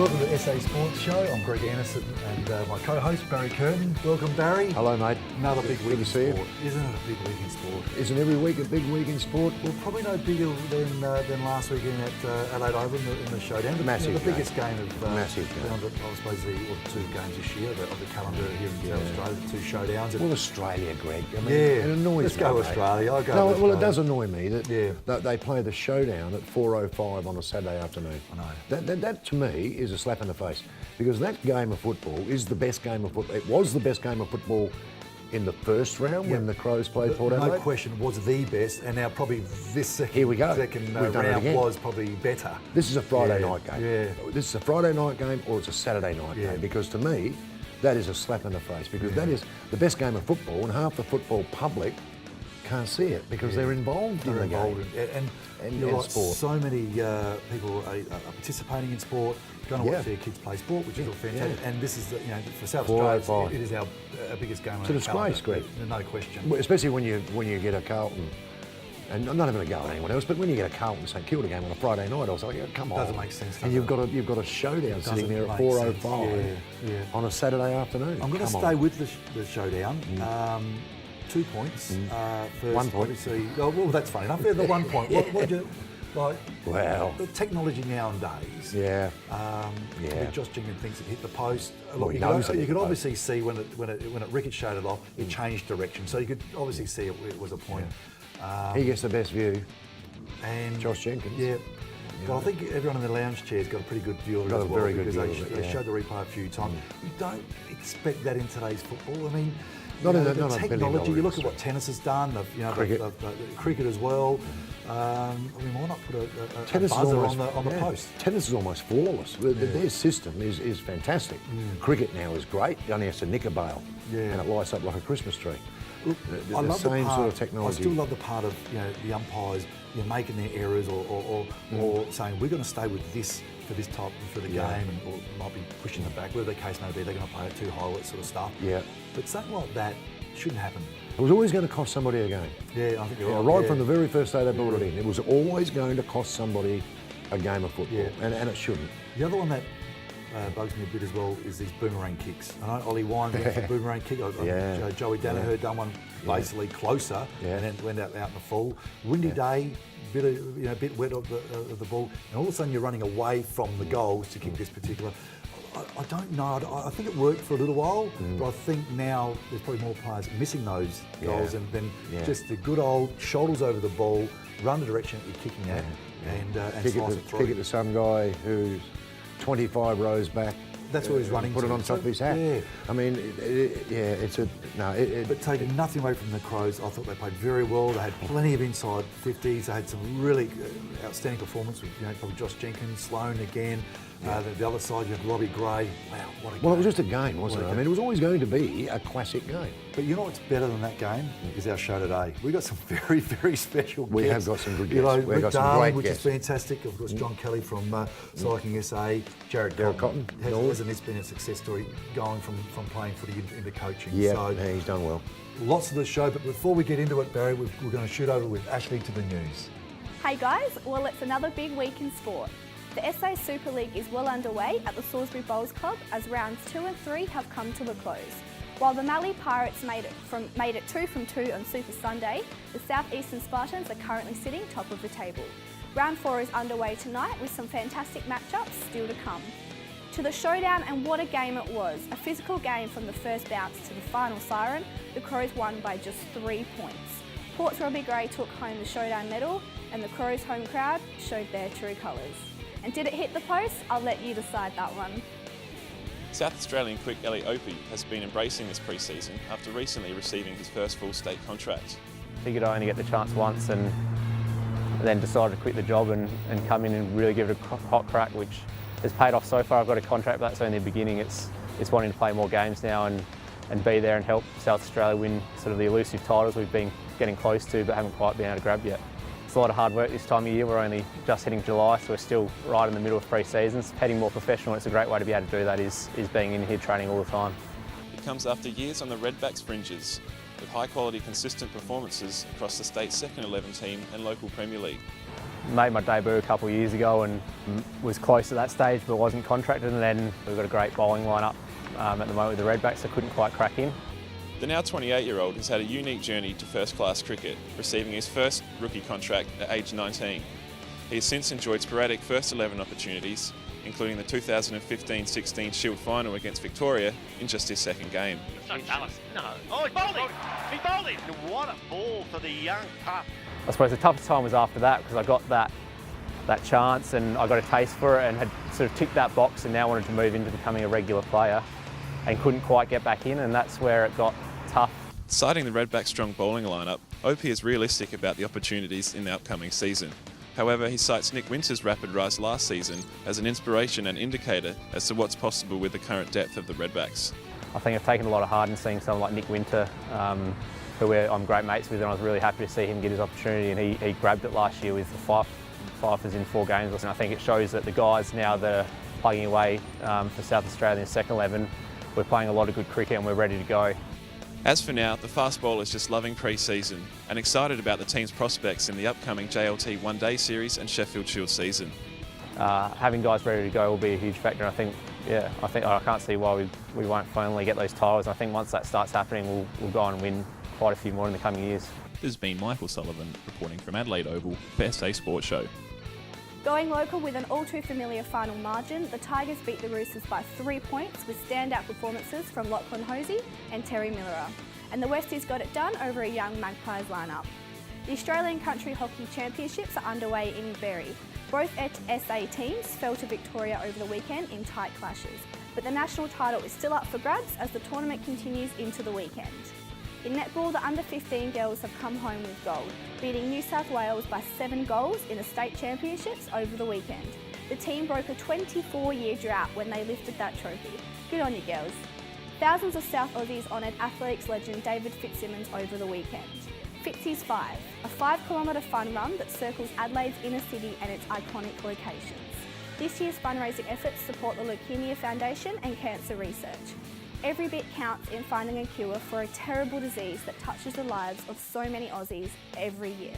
welcome to the SA Sports Show. I'm Greg Anderson and my co-host Barry Curtin. Welcome, Barry. Hello, mate. Another big week in see sport. Isn't it a big week in sport? Isn't every week a big week in sport? Well, probably no bigger than last weekend at Adelaide Oval in the showdown. Massive the biggest game of massive game. I suppose the two games this year of the calendar here in South Australia, the two showdowns. Well, Australia, Greg. I mean, yeah, it annoys let's me. go mate. Australia. I'll go. No, with well, Australia. it does annoy me that they play the showdown at 4:05 on a Saturday afternoon. I know. That to me is a slap in the face, because that game of football is the best game of football. It was the best game of football in the first round when the Crows played Port Adelaide. No question, was the best, and now probably this second, Here we go. second We've done it round again. was probably better. This is a Friday night game. Yeah. This is a Friday night game or it's a Saturday night game, because to me, that is a slap in the face, because that is the best game of football, and half the football public can't see it because they're involved in the game. And you're right, sport. so many people are participating in sport, going to watch their kids play sport, which is all fantastic. And this is, for South Australia, it is our biggest game. It's a disgrace, Greg. No question. Well, especially when you get a Carlton, and I'm not having a go at anyone else, but when you get a Carlton St Kilda game on a Friday night, I was like, come on. Doesn't make sense. And you've got a showdown sitting there at 4:05 on a Saturday afternoon. I'm going to stay with the showdown. 2 points. First, 1 point. Obviously, well, that's funny enough. The 1 point. What do you like? Wow. The technology nowadays. With Josh Jenkins thinks it hit the post. Well, Look, you could obviously see when it ricocheted off, it changed direction. So you could obviously see it was a point. He gets the best view. And Josh Jenkins. Yeah. But I think everyone in the lounge chair's got a pretty good view of it as well, because they showed the replay a few times. You don't expect that in today's football. I mean, the technology. You look at what tennis has done. Cricket. Cricket as well. I mean, why not put a buzzer on the post? Tennis is almost flawless. Their system is fantastic. Cricket now is great. You only have to nick a bail, and it lights up like a Christmas tree. Look, I love the same sort of technology. I still love the part of the umpires making their errors or saying we're going to stay with this for this type for the game, or might be pushing it back, whatever the case may be. They're going to play it too high, all that sort of stuff. Yeah. But something like that shouldn't happen. It was always going to cost somebody a game. Yeah, I think you're right. Right from the very first day they brought it in, it was always going to cost somebody a game of football, and it shouldn't. The other one that bugs me a bit as well is these boomerang kicks. I know Ollie Wine went for a boomerang kick. Joey Danaher done one basically closer, and then went out in the full. Windy day, bit wet of the ball, and all of a sudden you're running away from the goals to kick this particular. I don't know. I think it worked for a little while, but I think now there's probably more players missing those goals, and then just the good old shoulders over the ball, run the direction that you're kicking at, and slice it through. Kick it to some guy who's 25 rows back. That's where he's running. Put it on top of his hat. Yeah. I mean, it's a no. But taking nothing away from the Crows, I thought they played very well. They had plenty of inside 50s. They had some really outstanding performance with probably Josh Jenkins, Sloan again. The other side, you had Robbie Gray. Wow, what a game. Well, it was just a game, wasn't it? I mean, it was always going to be a classic game. But you know what's better than that game is our show today. We've got some very, very special guests. We have got some good guests. We've got some great which guests. is fantastic. Of course, John Kelly from Cycling SA. Jared Cotton. Hasn't this been a success story going from playing footy into coaching? Yeah, he's done well. Lots of the show, but before we get into it, Barry, we're going to shoot over with Ashley to the news. Hey guys, well it's another big week in sport. The SA Super League is well underway at the Salisbury Bowls Club as rounds 2 and 3 have come to a close. While the Mallee Pirates made it 2 from 2 on Super Sunday, the South Eastern Spartans are currently sitting top of the table. Round 4 is underway tonight with some fantastic matchups still to come. To the showdown, and what a game it was. A physical game from the first bounce to the final siren, the Crows won by just 3 points. Port's Robbie Gray took home the showdown medal, and the Crows home crowd showed their true colours. And did it hit the post? I'll let you decide that one. South Australian quick Ep20 has been embracing this pre-season after recently receiving his first full state contract. Figured I only get the chance once, and then decided to quit the job and come in and really give it a hot crack, which has paid off so far. I've got a contract, but that's only the beginning. It's wanting to play more games now and be there and help South Australia win sort of the elusive titles we've been getting close to but haven't quite been able to grab yet. It's a lot of hard work this time of year. We're only just hitting July, so we're still right in the middle of pre-seasons. Heading more professional, it's a great way to be able to do that is being in here training all the time. It comes after years on the Redbacks fringes, with high quality consistent performances across the state's second 11 team and local Premier League. made my debut a couple of years ago and was close to that stage but wasn't contracted, and then we've got a great bowling lineup at the moment with the Redbacks, so couldn't quite crack in. The now 28-year-old has had a unique journey to first-class cricket, receiving his first rookie contract at age 19. He has since enjoyed sporadic first 11 opportunities, including the 2015-16 Shield final against Victoria in just his second game. No, oh, he bowled it! He bowled it! What a ball for the young pup. I suppose the toughest time was after that, because I got that chance and I got a taste for it and had sort of ticked that box and now wanted to move into becoming a regular player and couldn't quite get back in, and that's where it got tough. Citing the Redback strong bowling lineup, OP is realistic about the opportunities in the upcoming season. However, he cites Nick Winter's rapid rise last season as an inspiration and indicator as to what's possible with the current depth of the Redbacks. I think I've taken a lot of heart in seeing someone like Nick Winter, who I'm great mates with, and I was really happy to see him get his opportunity, and he grabbed it last year with the fifers in 4 games. And I think it shows that the guys now that are plugging away for South Australia's second 11, we're playing a lot of good cricket and we're ready to go. As for now, the fast bowler is just loving pre-season and excited about the team's prospects in the upcoming JLT One Day Series and Sheffield Shield season. Having guys ready to go will be a huge factor. And I can't see why we won't finally get those titles. I think once that starts happening, we'll go on and win quite a few more in the coming years. This has been Michael Sullivan reporting from Adelaide Oval for SA Sports Show. Going local with an all too familiar final margin, the Tigers beat the Roosters by 3 points with standout performances from Lachlan Hosey and Terry Millerer. And the Westies got it done over a young Magpies lineup. The Australian Country Hockey Championships are underway in Berry. Both SA teams fell to Victoria over the weekend in tight clashes, but the national title is still up for grabs as the tournament continues into the weekend. In netball, the under-15 girls have come home with gold, beating New South Wales by 7 goals in the state championships over the weekend. The team broke a 24-year drought when they lifted that trophy. Good on you, girls. Thousands of South Aussies honoured athletics legend David Fitzsimmons over the weekend. Fitzy's 5, a 5-kilometre fun run that circles Adelaide's inner city and its iconic locations. This year's fundraising efforts support the Leukemia Foundation and cancer research. Every bit counts in finding a cure for a terrible disease that touches the lives of so many Aussies every year.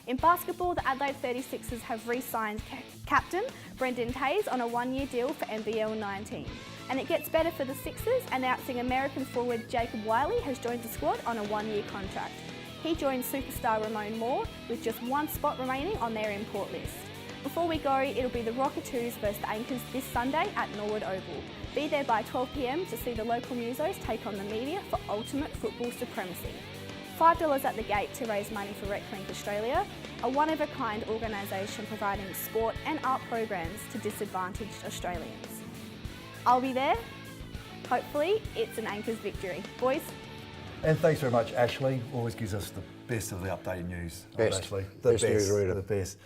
In basketball, the Adelaide 36ers have re-signed captain Brendan Tays on a 1-year deal for NBL 19. And it gets better for the Sixers, announcing American forward Jacob Wiley has joined the squad on a 1-year contract. He joins superstar Ramon Moore with just 1 spot remaining on their import list. Before we go, it'll be the Rocketoos versus the Anchors this Sunday at Norwood Oval. Be there by 12 p.m. to see the local musos take on the media for ultimate football supremacy. $5 at the gate to raise money for RecLink Australia, a one-of-a-kind organisation providing sport and art programs to disadvantaged Australians. I'll be there. Hopefully, it's an Anchors victory. Boys? And thanks very much, Ashley. Always gives us the best of the updated news. Best. Ashley. Best news reader. The best.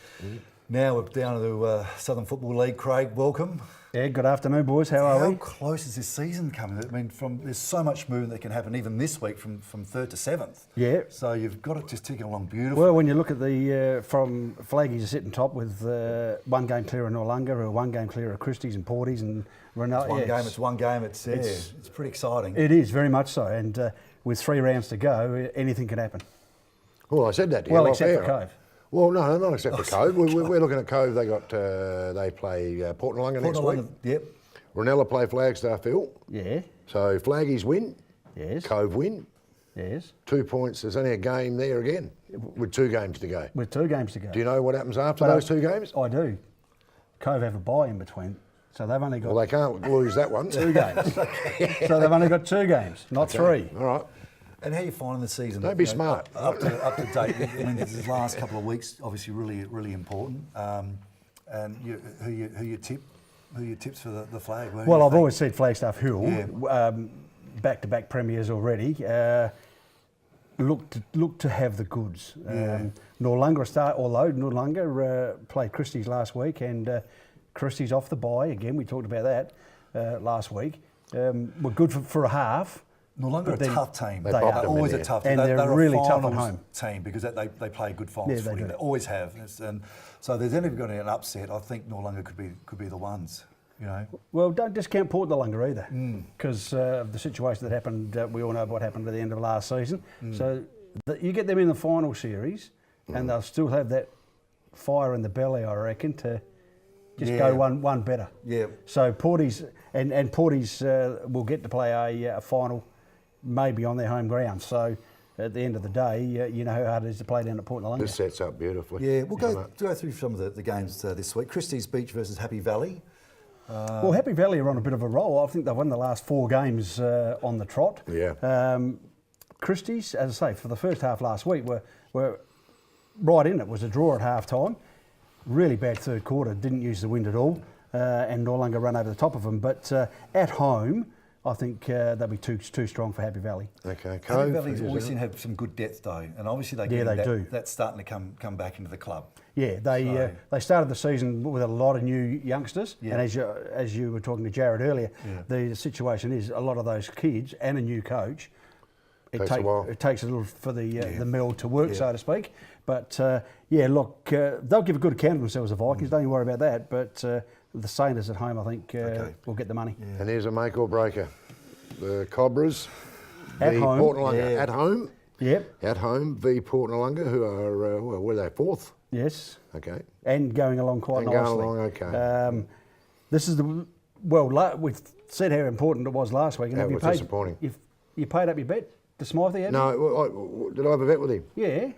Now we're down to the Southern Football League. Craig, welcome. Yeah, good afternoon, boys. How are we? How close is this season coming? I mean, there's so much movement that can happen even this week from 3rd to 7th. Yeah. So you've got it just ticking along beautifully. Well, when you look at the from Flaggies are sitting top with 1 game clear of Noarlunga, or 1 game clear of Christie's and Porties and Ronaldo. It's one game. It's pretty exciting. It is very much so, and with 3 rounds to go, anything can happen. Well, I said that to you. Well, except for Cove. Well, no, not except for Cove. We're looking at Cove. They play Port Noarlunga next week. Yep. Ronella play Flagstaff Hill. Yeah. So Flaggies win. Yes. Cove win. Yes. 2 points. There's only a game there again with 2 games to go. With 2 games to go. Do you know what happens after those 2 games? I do. Cove have a bye in between, so they've only got. Well, they can't lose that one. 2 games. So they've only got 2 games, not 3. All right. And how are you finding the season? Don't be smart. Up to date. I mean, this last couple of weeks, obviously, really important. And who you tips for the flag? Well, I've always said Flagstaff Hill, Yeah. back-to-back premiers already. Look to have the goods. Noarlunga although Noarlunga played Christie's last week, and Christie's off the bye again. We talked about that last week. We're good for a half. Noarlunga are a tough team. They are always a tough team. And they're really tough at home. Team because they play good finals Yeah, they footy. do. They always have. And so there's ever going to be an upset. I think Noarlunga could be the ones. You know. Well, don't discount Port Noarlunga either, because of the situation that happened. We all know what happened at the end of last season. So you get them in the final series, and they'll still have that fire in the belly, I reckon, to just go one better. Yeah. So Porties and Porties will get to play a final, maybe on their home ground. So at the end of the day, you know how hard it is to play down at Port Noarlunga. This sets up beautifully. Yeah, we'll go through some of the games this week. Christie's Beach versus Happy Valley. Well, Happy Valley are on a bit of a roll. I think they've won the last 4 games on the trot. Yeah. Christie's, as I say, for the first half last week, were right in it. It was a draw at half time. Really bad third quarter, didn't use the wind at all, and Noarlunga run over the top of them. But at home, I think they'll be too strong for Happy Valley. Okay. Happy Valley's always seem to have some good depth though, and obviously they do. That's starting to come back into the club. Yeah, they started the season with a lot of new youngsters, and as you were talking to Jared earlier, the situation is a lot of those kids and a new coach. It takes a little for the mill to work, so to speak. But look, they'll give a good account of themselves, the Vikings. Don't you worry about that. But the Saints at home, I think, will get the money. Yeah. And here's a make or breaker: the Cobras, at home. Port Noarlunga at home. Yep. At home, the Port Noarlunga, who are were they 4th? Yes. Okay. And going along quite nicely. Going along okay. This is we've said how important it was last week. And that was disappointing. You paid up your bet to Smythe, had No, did I have a bet with him? Yeah.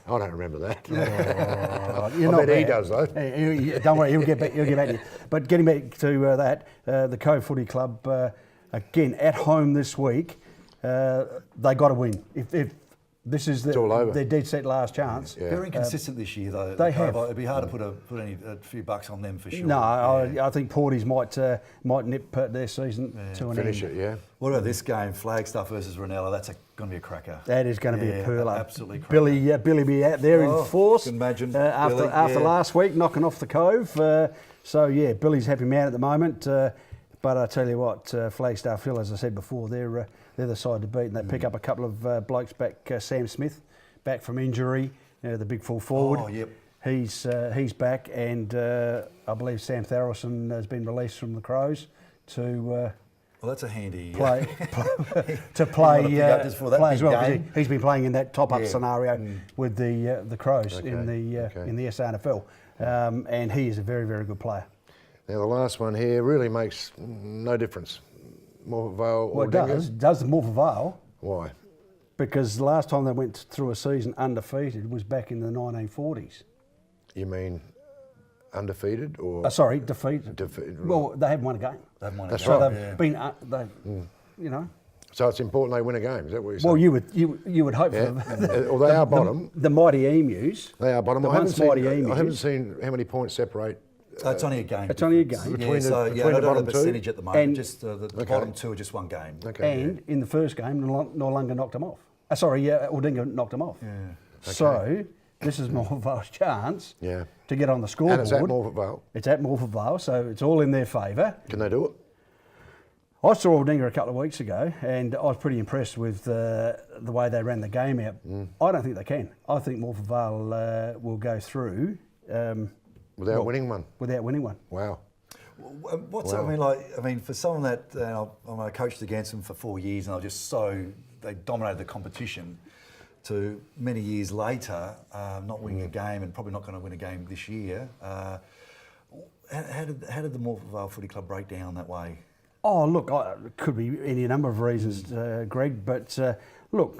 I don't remember that. I bet he does though. Don't worry, he'll get back to you. But getting back to that, the Cove Footy Club again at home this week. They got to win. If this is their dead set last chance. Yeah. Very inconsistent this year though. They have. It'd be hard to put a few bucks on them for sure. No, I think Porties might nip their season to an finish end. it. Yeah. What about this game, Flagstaff versus Ranella? That's going to be a cracker. That is going to be a pearler. Absolutely cracker. Billy be out there in force. Can imagine after last week knocking off the Cove. So Billy's happy man at the moment. But I tell you what, Flagstaff Hill, as I said before, they're the side to beat, and they pick up a couple of blokes back. Sam Smith, back from injury, the big full forward. Oh, yep. He's back, and I believe Sam Tharrelson has been released from the Crows to. Well, that's a handy play play as well. He's been playing in that top-up scenario with the Crows in the SANFL, and he is a very, very good player. Now the last one here really makes no difference. Morphett Vale or it does the Morphett Vale. Why? Because the last time they went through a season undefeated was back in the 1940s. You mean undefeated or? Sorry, defeated. Right. Well, they haven't won a game. That's so right. They've been, you know. So it's important they win a game. Is that what you're saying? Well, you would hope for them. Well, they are bottom. The mighty Emus. They are bottom. I haven't seen how many points separate. It's only a game. It's only a game. Between the bottom percentage two? At the moment. And just the bottom two are just one game. Okay. And in the first game, Noarlunga knocked them off. Aldinga knocked them off. Yeah. Okay. So this is Morphett Vale's chance to get on the scoreboard. And it's at Morphett Vale. It's at Morphett Vale, so it's all in their favour. Can they do it? I saw Aldinga a couple of weeks ago, and I was pretty impressed with the way they ran the game out. I don't think they can. I think Morphett Vale will go through. Without winning one? Without winning one. Wow. I mean, for someone that I coached against them for 4 years, and they dominated the competition. To many years later, not winning a game, and probably not going to win a game this year. How did the Morphett Vale Footy Club break down that way? Oh, look, it could be any number of reasons, Greg. But look,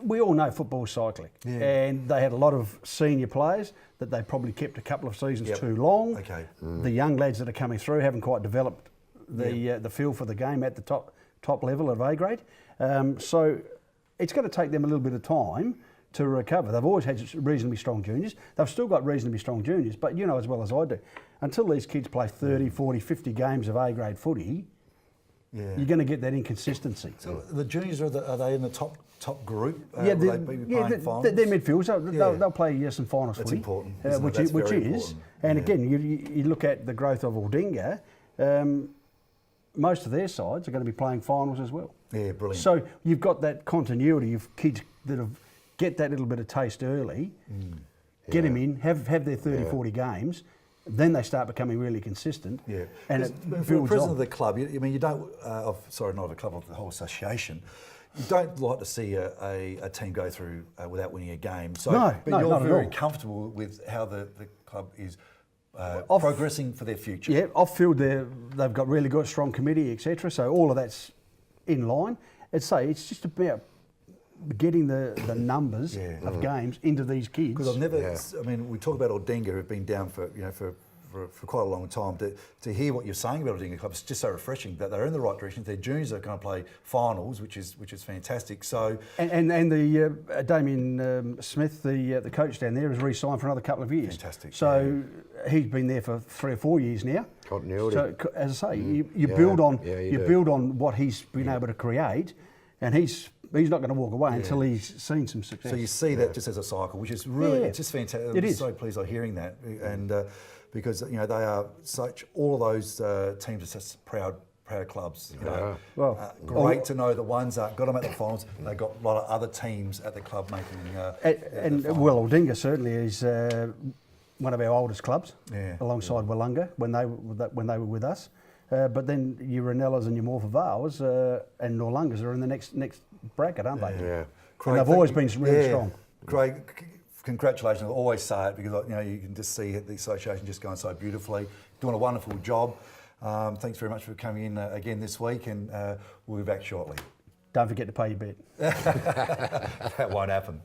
we all know football's cyclic, and they had a lot of senior players that they probably kept a couple of seasons too long. Okay. The young lads that are coming through haven't quite developed the feel for the game at the top level of A grade. So it's going to take them a little bit of time to recover. They've always had reasonably strong juniors. They've still got reasonably strong juniors, but you know as well as I do, until these kids play 30, 40, 50 games of A grade footy, you're going to get that inconsistency. So the juniors, are they in the top group? They're midfielders. They'll play some finals That's footy. Important. Which is. Important. And again, you look at the growth of Aldinga, most of their sides are going to be playing finals as well. Yeah, brilliant. So you've got that continuity of kids that get that little bit of taste early, get them in, have their 30, 40 games, then they start becoming really consistent. Yeah. And for the president of the club, you don't, not of a club, of the whole association, you don't like to see a team go through without winning a game. So, No, but no, you're not at very all. comfortable with how the club is progressing for their future. Yeah, off field they've got really good, strong committee, etc. So all of that's in line. It's just about getting the numbers of games into these kids. Because I've never, I mean, we talk about Aldinga, who've been down for quite a long time. To hear what you're saying about Aldinga Club, it's just so refreshing that they're in the right direction. Their juniors are going to play finals, which is fantastic. So and the Damien Smith, the coach down there, has re-signed for another couple of years. Fantastic. So he's been there for 3 or 4 years now. Continuity. So as I say, you build on build on what he's been able to create, and he's not going to walk away until he's seen some success. So you see that just as a cycle, which is really it's just fantastic. It I'm is. so pleased I'm hearing that, and because they are all of those teams are such proud clubs. You know, Well, great to know that one's got them at the finals. They've got a lot of other teams at the club making. and Aldinga certainly is one of our oldest clubs, alongside Wollonga when they were with us. But then your Ranellas and your Morpher Vales and Norlungas are in the next bracket, aren't they? Yeah. And they've always been really strong. Craig, congratulations. I always say it because you can just see the association just going so beautifully, doing a wonderful job. Thanks very much for coming in again this week, and we'll be back shortly. Don't forget to pay your bet. That won't happen.